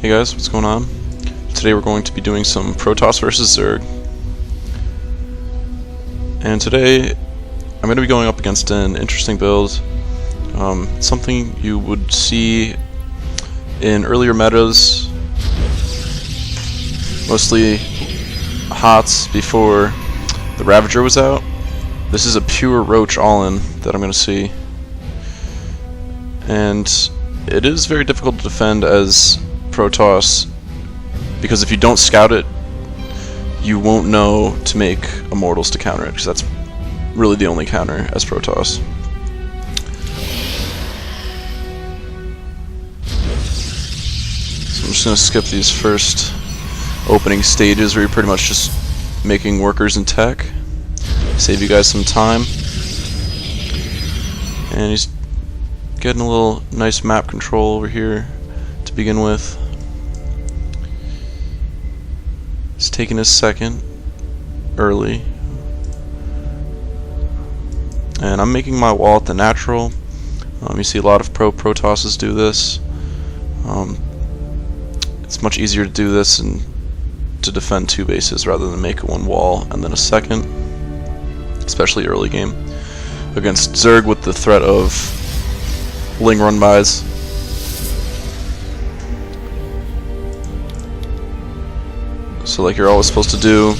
Hey guys, what's going on? Today we're going to be doing some Protoss versus Zerg. And today I'm going to be going up against an interesting build. Something you would see in earlier metas, mostly HOTS before the Ravager was out. This is a pure Roach all-in that I'm going to see. And it is very difficult to defend as Protoss, because if you don't scout it, you won't know to make Immortals to counter it, because that's really the only counter as Protoss. So I'm just going to skip these first opening stages where you're pretty much just making workers and tech. Save you guys some time. And he's getting a little nice map control over here to begin with. He's taking his second early. And I'm making my wall at the natural. You see a lot of Protosses do this. It's much easier to do this and to defend two bases rather than make one wall and then a second, especially early game against Zerg with the threat of Ling run-bys. So like you're always supposed to do,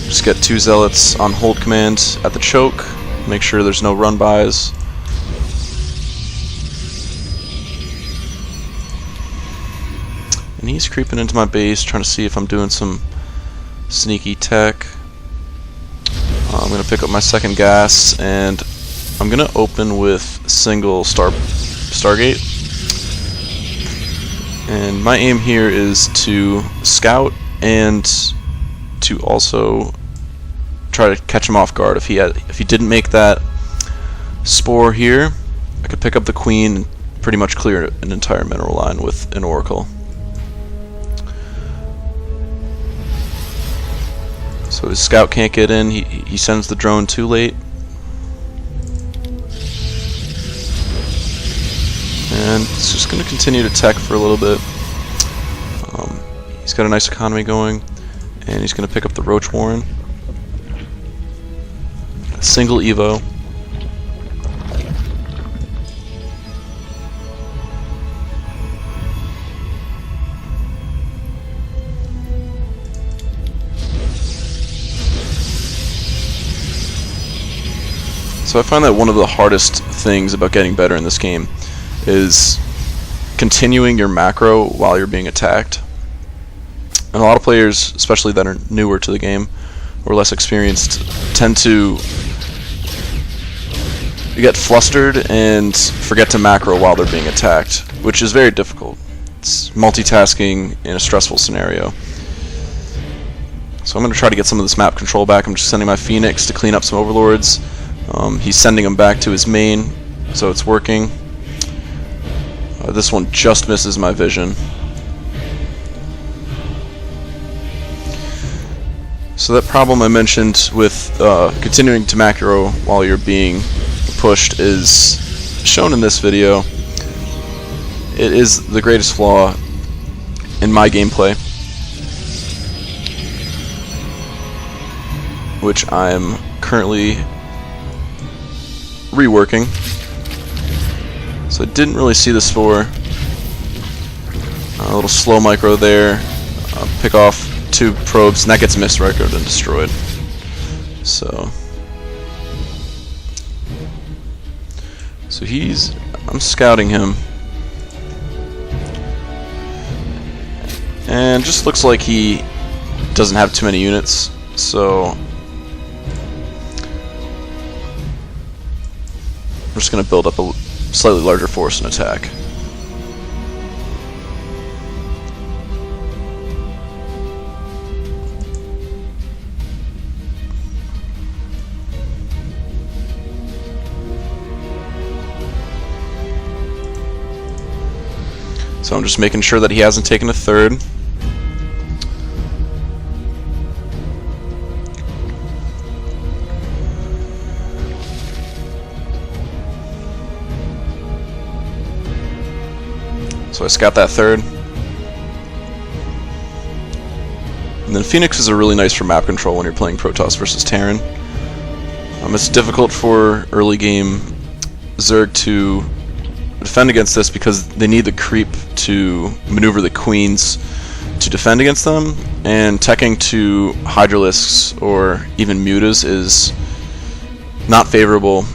just get two zealots on hold command at the choke, make sure there's no run-bys. And he's creeping into my base, trying to see if I'm doing some sneaky tech. I'm going to pick up my second gas, and I'm going to open with single Stargate. And my aim here is to scout and to also try to catch him off guard. If he didn't make that spore here, I could pick up the queen and pretty much clear an entire mineral line with an oracle. So his scout can't get in, he sends the drone too late. And it's just going to continue to tech for a little bit. He's got a nice economy going, and he's going to pick up the Roach Warren. Single Evo. So I find that one of the hardest things about getting better in this game is continuing your macro while you're being attacked. And a lot of players, especially that are newer to the game or less experienced, tend to get flustered and forget to macro while they're being attacked, which is very difficult. It's multitasking in a stressful scenario. So I'm going to try to get some of this map control back. I'm just sending my Phoenix to clean up some overlords. He's sending them back to his main, so it's working. This one just misses my vision. So that problem I mentioned with continuing to macro while you're being pushed is shown in this video. It is the greatest flaw in my gameplay, which I'm currently reworking. So I didn't really see this for a little slow micro there. Pick off two probes, and that gets misrecoed and destroyed. So I'm scouting him, and just looks like he doesn't have too many units, so I'm just going to build up a slightly larger force and attack. So I'm just making sure that he hasn't taken a third. So I scout that third. And then Phoenix is a really nice for map control when you're playing Protoss versus Terran. It's difficult for early game Zerg to defend against this because they need the creep to maneuver the queens to defend against them, and teching to Hydralisks or even Mutas is not favorable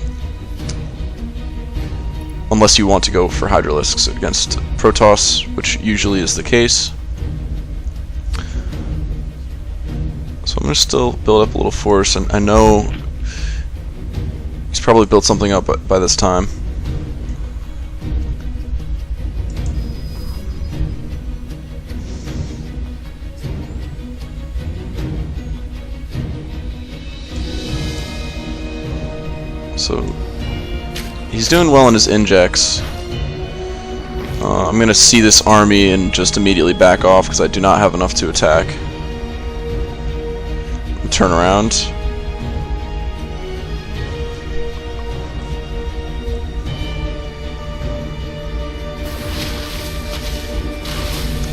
unless you want to go for Hydralisks against Protoss, which usually is the case. So I'm going to still build up a little force, and I know he's probably built something up by this time. So he's doing well in his injects. I'm going to see this army and just immediately back off because I do not have enough to attack. And turn around.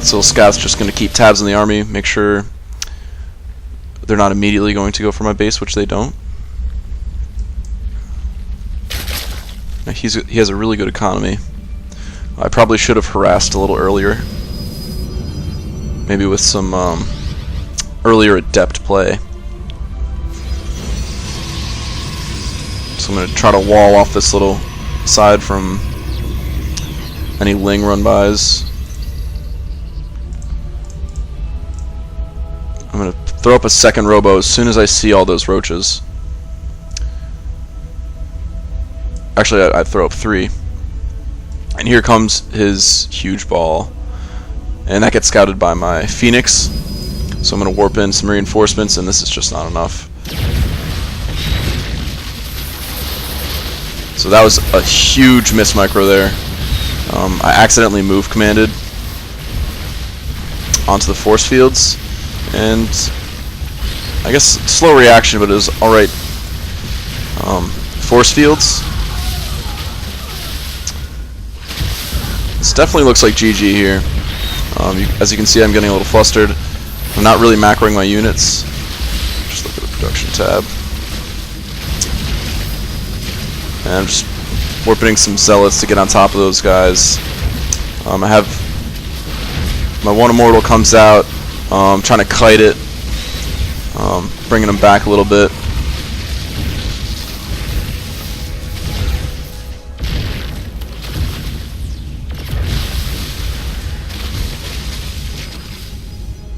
So Scout's just going to keep tabs on the army, make sure they're not immediately going to go for my base, which they don't. He has a really good economy. I probably should have harassed a little earlier. Maybe with some earlier adept play. So I'm going to try to wall off this little side from any Ling run-bys. I'm going to throw up a second robo as soon as I see all those roaches. Actually, I'd throw up 3. And here comes his huge ball. And that gets scouted by my Phoenix. So I'm going to warp in some reinforcements, and this is just not enough. So that was a huge miss micro there. I accidentally move commanded onto the force fields. And I guess slow reaction, but it was alright. Force fields. This definitely looks like GG here. As you can see, I'm getting a little flustered. I'm not really macroing my units. Just look at the production tab. And I'm just warping some zealots to get on top of those guys. I have my one immortal comes out. Trying to kite it, bringing him back a little bit.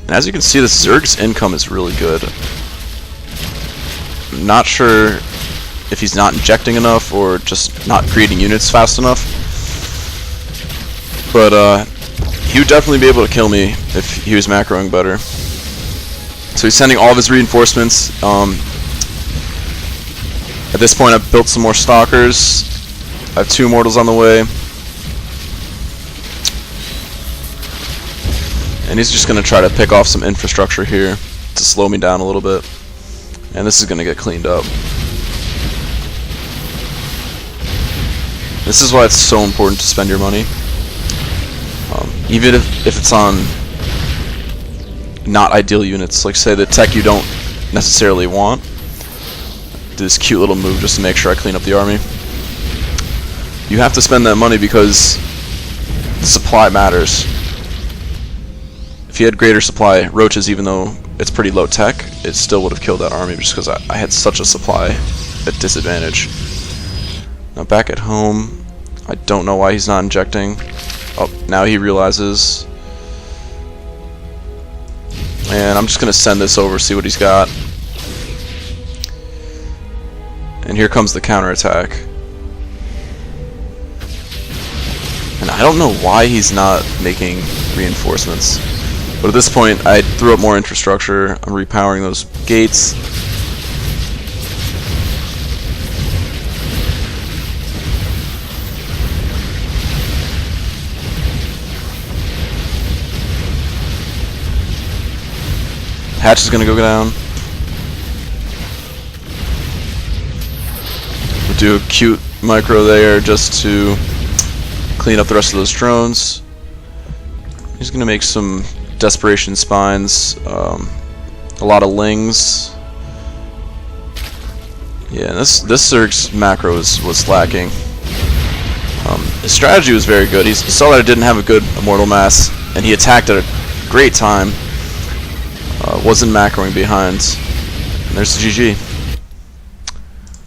And as you can see, this Zerg's income is really good. I'm not sure if he's not injecting enough or just not creating units fast enough. But he would definitely be able to kill me if he was macroing better. So he's sending all of his reinforcements. At this point, I've built some more stalkers. I have 2 immortals on the way. And he's just going to try to pick off some infrastructure here to slow me down a little bit. And this is going to get cleaned up. This is why it's so important to spend your money. Even if it's on not ideal units, like say the tech you don't necessarily want. Do this cute little move just to make sure I clean up the army. You have to spend that money because the supply matters. If you had greater supply roaches, even though it's pretty low tech, it still would have killed that army just because I had such a supply at disadvantage. Now back at home, I don't know why he's not injecting. Oh, now he realizes. And I'm just going to send this over, see what he's got. And here comes the counterattack. And I don't know why he's not making reinforcements. But at this point, I threw up more infrastructure. I'm repowering those gates. Hatch is going to go down. We'll do a cute micro there just to clean up the rest of those drones. He's going to make some desperation spines. A lot of lings. Yeah, this Zerg's macro was lacking. His strategy was very good. He saw that it didn't have a good immortal mass, and he attacked at a great time. Wasn't macroing behind. And there's the GG.